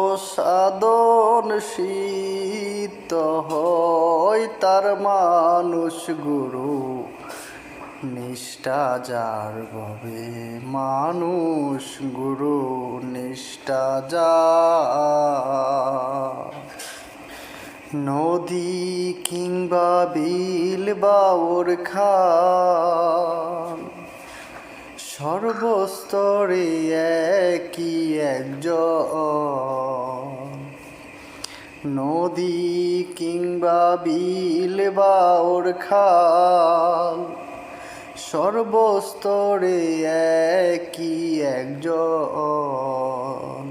সর্বসাধন সিদ্ধ হয় তার মানুষ গুরু নিষ্ঠা যার ভবে মানুষ গুরু নিষ্ঠা যার নদী কিংবা বিল বা খাল সর্বস্তরে একই একজন নদী কিংবা বিল বা খাল সর্বস্তরে একই একজন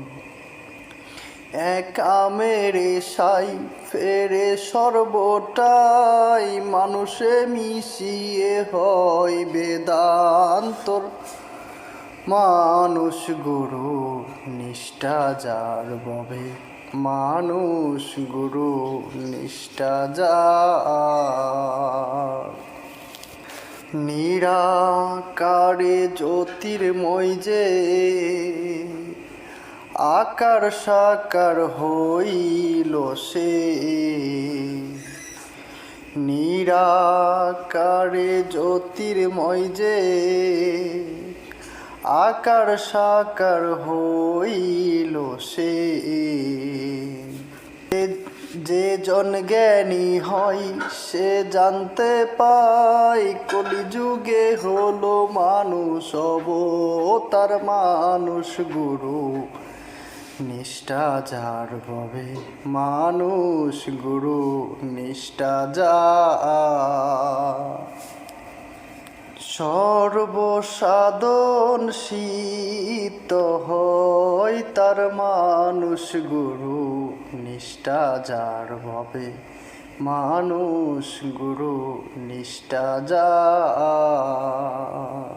এক আমেরে সাই ফেরে সর্বটাই মানুষে মিশিয়ে হয় বেদান্তর মানুষ গুরু নিষ্ঠা যার ভবে মানুষ গুরু নিষ্ঠা যার নিরাকারে জ্যোতির্ময় যে আকার সাকার হইল সে নিরাকারে জ্যোতির্ময় যে আকার সাকার হইল সে যে জন জ্ঞানী হয় সে জানতে পায় কলিযুগে হলো মানুষ অবতার মানুষ গুরু নিষ্ঠা যার ভবে মানুষ গুরু নিষ্ঠা যার সর্বসাধন সিদ্ধ হয় তার মানুষ গুরু নিষ্ঠা যার ভবে মানুষ গুরু নিষ্ঠা যার।